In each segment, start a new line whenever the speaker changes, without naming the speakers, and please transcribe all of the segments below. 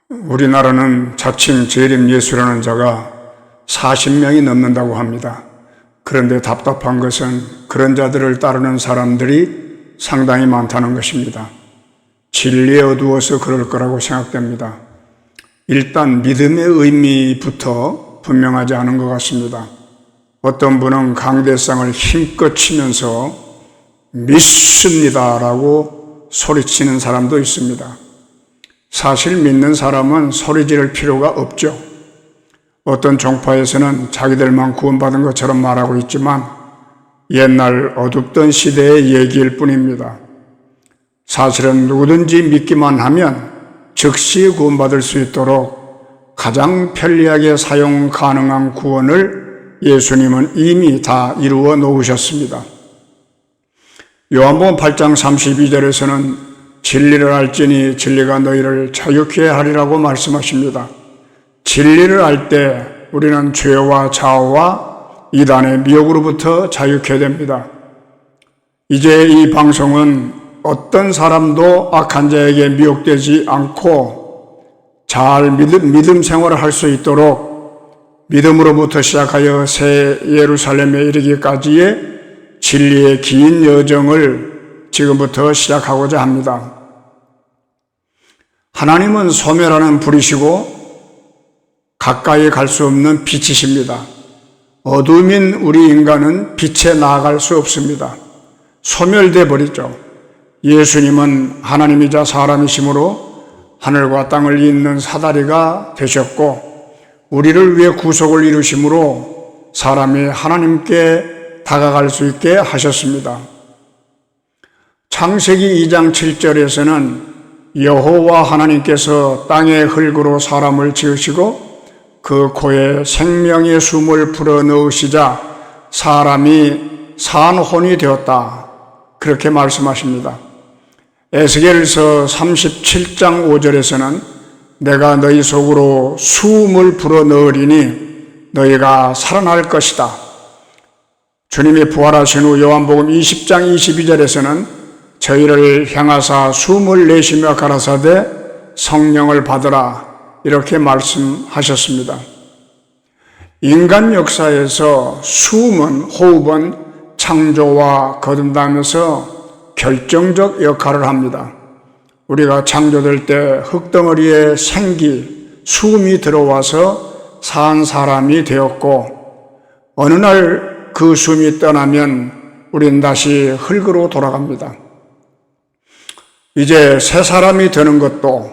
우리나라는 자칭 재림 예수라는 자가 40명이 넘는다고 합니다. 그런데 답답한 것은 그런 자들을 따르는 사람들이 상당히 많다는 것입니다. 진리에 어두워서 그럴 거라고 생각됩니다. 일단 믿음의 의미부터 분명하지 않은 것 같습니다. 어떤 분은 강대상을 힘껏 치면서 믿습니다라고 소리치는 사람도 있습니다. 사실 믿는 사람은 소리 지를 필요가 없죠. 어떤 종파에서는 자기들만 구원받은 것처럼 말하고 있지만 옛날 어둡던 시대의 얘기일 뿐입니다. 사실은 누구든지 믿기만 하면 즉시 구원받을 수 있도록 가장 편리하게 사용 가능한 구원을 예수님은 이미 다 이루어 놓으셨습니다. 요한복음 8장 32절에서는 진리를 알지니 진리가 너희를 자유케 하리라고 말씀하십니다. 진리를 알 때 우리는 죄와 좌우와 이단의 미혹으로부터 자유케 됩니다. 이제 이 방송은 어떤 사람도 악한 자에게 미혹되지 않고 잘 믿음 생활을 할 수 있도록 믿음으로부터 시작하여 새 예루살렘에 이르기까지의 진리의 긴 여정을 지금부터 시작하고자 합니다. 하나님은 소멸하는 불이시고 가까이 갈 수 없는 빛이십니다. 어둠인 우리 인간은 빛에 나아갈 수 없습니다. 소멸돼 버리죠. 예수님은 하나님이자 사람이시므로 하늘과 땅을 잇는 사다리가 되셨고 우리를 위해 구속을 이루심으로 사람이 하나님께 다가갈 수 있게 하셨습니다. 창세기 2장 7절에서는 여호와 하나님께서 땅의 흙으로 사람을 지으시고 그 코에 생명의 숨을 불어넣으시자 사람이 산혼이 되었다. 그렇게 말씀하십니다. 에스겔서 37장 5절에서는 내가 너희 속으로 숨을 불어넣으리니 너희가 살아날 것이다. 주님이 부활하신 후 요한복음 20장 22절에서는 저희를 향하사 숨을 내쉬며 가라사대 성령을 받으라 이렇게 말씀하셨습니다. 인간 역사에서 숨은 호흡은 창조와 거듭나면서 결정적 역할을 합니다. 우리가 창조될 때 흙덩어리에 생기, 숨이 들어와서 산 사람이 되었고 어느 날 그 숨이 떠나면 우린 다시 흙으로 돌아갑니다. 이제 새 사람이 되는 것도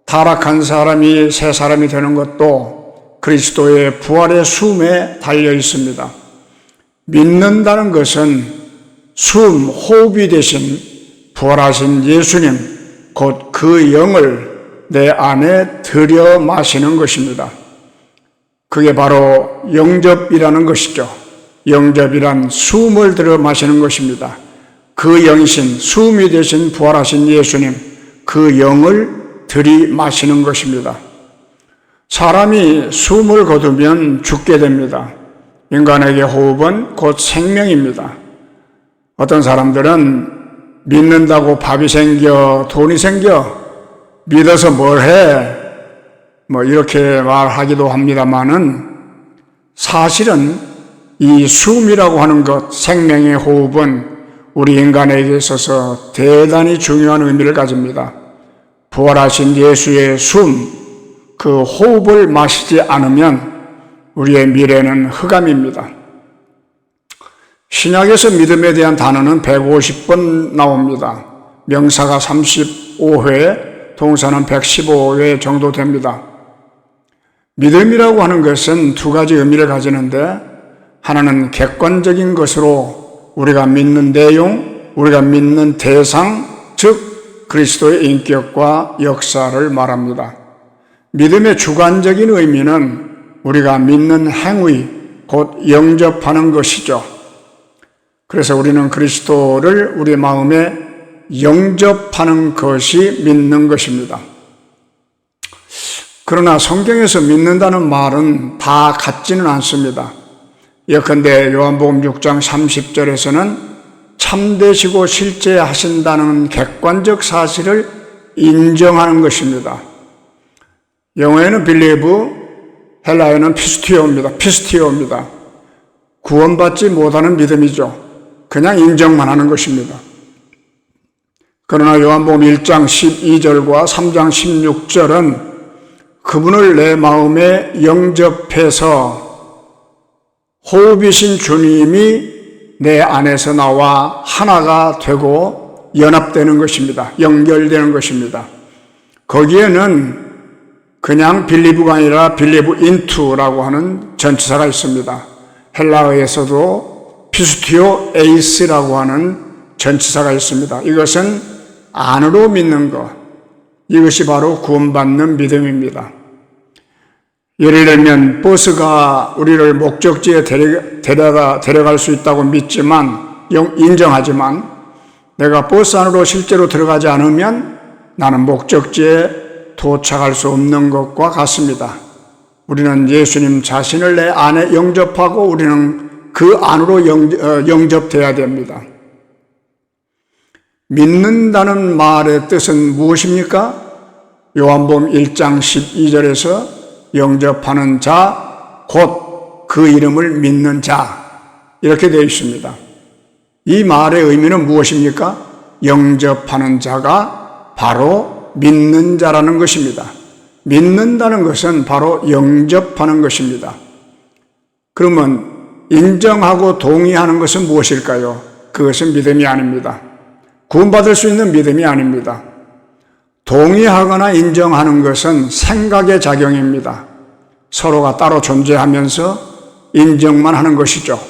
타락한 사람이 새 사람이 되는 것도 그리스도의 부활의 숨에 달려 있습니다. 믿는다는 것은 숨, 호흡이 되신 부활하신 예수님, 곧 그 영을 내 안에 들여 마시는 것입니다. 그게 바로 영접이라는 것이죠. 영접이란 숨을 들여 마시는 것입니다. 그 영이신 숨이 되신 부활하신 예수님, 그 영을 들이마시는 것입니다. 사람이 숨을 거두면 죽게 됩니다. 인간에게 호흡은 곧 생명입니다. 어떤 사람들은 믿는다고 밥이 생겨, 돈이 생겨, 믿어서 뭘 해? 이렇게 말하기도 합니다만은 사실은 이 숨이라고 하는 것, 생명의 호흡은 우리 인간에게 있어서 대단히 중요한 의미를 가집니다. 부활하신 예수의 숨, 그 호흡을 마시지 않으면 우리의 미래는 흑암입니다. 신약에서 믿음에 대한 단어는 150번 나옵니다. 명사가 35회, 동사는 115회 정도 됩니다. 믿음이라고 하는 것은 두 가지 의미를 가지는데 하나는 객관적인 것으로 우리가 믿는 내용, 우리가 믿는 대상, 즉 그리스도의 인격과 역사를 말합니다. 믿음의 주관적인 의미는 우리가 믿는 행위, 곧 영접하는 것이죠. 그래서 우리는 그리스도를 우리 마음에 영접하는 것이 믿는 것입니다. 그러나 성경에서 믿는다는 말은 다 같지는 않습니다. 예컨대 요한복음 6장 30절에서는 참되시고 실제 하신다는 객관적 사실을 인정하는 것입니다. 영어에는 believe, 헬라어는 피스티오입니다. 구원받지 못하는 믿음이죠. 그냥 인정만 하는 것입니다. 그러나 요한복음 1장 12절과 3장 16절은 그분을 내 마음에 영접해서 호흡이신 주님이 내 안에서 나와 하나가 되고 연합되는 것입니다. 연결되는 것입니다. 거기에는 그냥 빌리브가 아니라 빌리브 인투라고 하는 전치사가 있습니다. 헬라어에서도 피스티오 에이스라고 하는 전치사가 있습니다. 이것은 안으로 믿는 것, 이것이 바로 구원받는 믿음입니다. 예를 들면 버스가 우리를 목적지에 데려갈 수 있다고 인정하지만 내가 버스 안으로 실제로 들어가지 않으면 나는 목적지에 도착할 수 없는 것과 같습니다. 우리는 예수님 자신을 내 안에 영접하고 우리는 그 안으로 영접돼야 됩니다. 믿는다는 말의 뜻은 무엇입니까? 요한복음 1장 12절에서 영접하는 자, 곧 그 이름을 믿는 자, 이렇게 되어 있습니다. 이 말의 의미는 무엇입니까? 영접하는 자가 바로 믿는 자라는 것입니다. 믿는다는 것은 바로 영접하는 것입니다. 그러면 인정하고 동의하는 것은 무엇일까요? 그것은 믿음이 아닙니다. 구원받을 수 있는 믿음이 아닙니다. 동의하거나 인정하는 것은 생각의 작용입니다. 서로가 따로 존재하면서 인정만 하는 것이죠.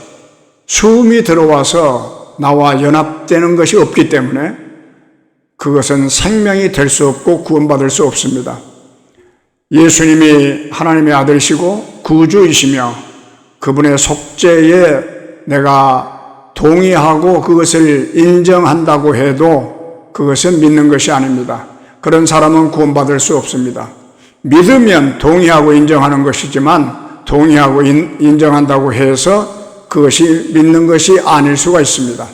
숨이 들어와서 나와 연합되는 것이 없기 때문에 그것은 생명이 될 수 없고 구원받을 수 없습니다. 예수님이 하나님의 아들이시고 구주이시며 그분의 속죄에 내가 동의하고 그것을 인정한다고 해도 그것은 믿는 것이 아닙니다. 그런 사람은 구원받을 수 없습니다. 믿으면 동의하고 인정하는 것이지만 동의하고 인정한다고 해서 그것이 믿는 것이 아닐 수가 있습니다.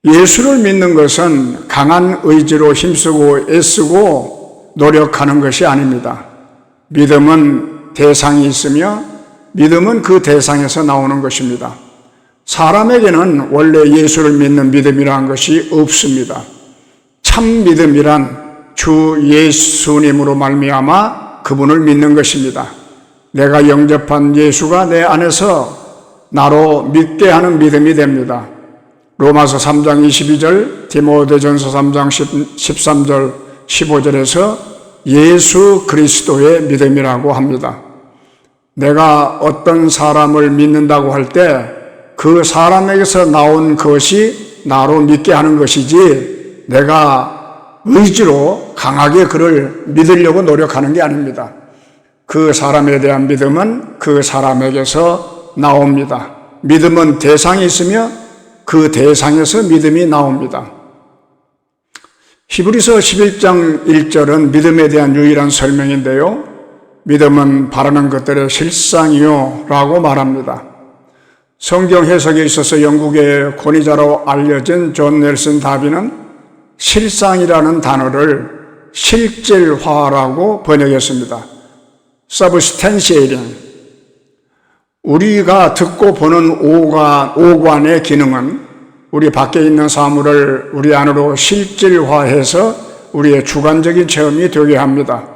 예수를 믿는 것은 강한 의지로 힘쓰고 애쓰고 노력하는 것이 아닙니다. 믿음은 대상이 있으며 믿음은 그 대상에서 나오는 것입니다. 사람에게는 원래 예수를 믿는 믿음이라는 것이 없습니다. 참 믿음이란 주 예수님으로 말미암아 그분을 믿는 것입니다. 내가 영접한 예수가 내 안에서 나로 믿게 하는 믿음이 됩니다. 로마서 3장 22절, 디모데전서 3장 13절, 15절에서 예수 그리스도의 믿음이라고 합니다. 내가 어떤 사람을 믿는다고 할 때 그 사람에게서 나온 것이 나로 믿게 하는 것이지 내가 의지로 강하게 그를 믿으려고 노력하는 게 아닙니다. 그 사람에 대한 믿음은 그 사람에게서 나옵니다. 믿음은 대상이 있으며 그 대상에서 믿음이 나옵니다. 히브리서 11장 1절은 믿음에 대한 유일한 설명인데요. 믿음은 바라는 것들의 실상이요 라고 말합니다. 성경 해석에 있어서 영국의 권위자로 알려진 존 넬슨 다비는 실상이라는 단어를 실질화라고 번역했습니다. substantiating. 우리가 듣고 보는 오관의 기능은 우리 밖에 있는 사물을 우리 안으로 실질화해서 우리의 주관적인 체험이 되게 합니다.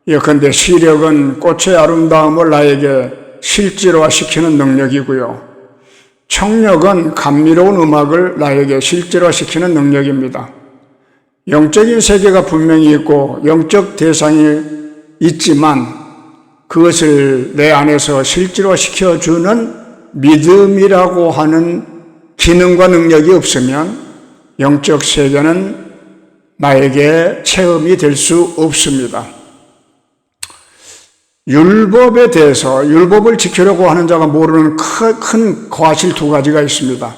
예컨대 시력은 꽃의 아름다움을 나에게 실질화시키는 능력이고요. 청력은 감미로운 음악을 나에게 실질화시키는 능력입니다. 영적인 세계가 분명히 있고 영적 대상이 있지만 그것을 내 안에서 실질화시켜주는 믿음이라고 하는 기능과 능력이 없으면 영적 세계는 나에게 체험이 될 수 없습니다. 율법에 대해서 율법을 지키려고 하는 자가 모르는 큰 과실 두 가지가 있습니다.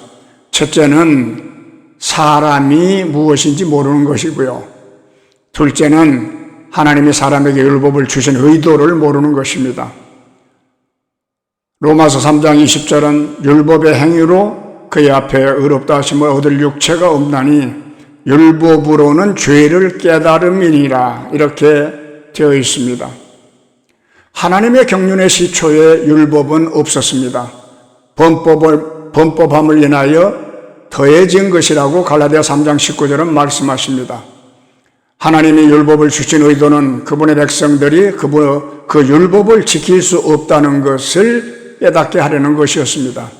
첫째는 사람이 무엇인지 모르는 것이고요. 둘째는 하나님이 사람에게 율법을 주신 의도를 모르는 것입니다. 로마서 3장 20절은 율법의 행위로 그의 앞에 의롭다 하심을 얻을 육체가 없나니 율법으로는 죄를 깨달음이니라 이렇게 되어 있습니다. 하나님의 경륜의 시초에 율법은 없었습니다. 범법함을 인하여 더해진 것이라고 갈라디아 3장 19절은 말씀하십니다. 하나님이 율법을 주신 의도는 그분의 백성들이 그 율법을 지킬 수 없다는 것을 깨닫게 하려는 것이었습니다.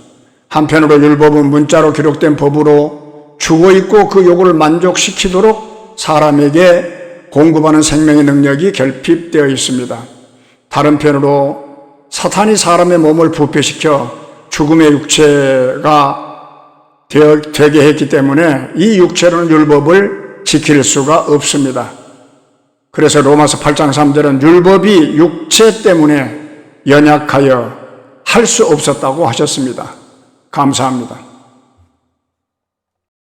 한편으로 율법은 문자로 기록된 법으로 죽어있고 그 요구를 만족시키도록 사람에게 공급하는 생명의 능력이 결핍되어 있습니다. 다른 편으로 사탄이 사람의 몸을 부패시켜 죽음의 육체가 되게 했기 때문에 이 육체로는 율법을 지킬 수가 없습니다. 그래서 로마서 8장 3절은 율법이 육체 때문에 연약하여 할 수 없었다고 하셨습니다. 감사합니다.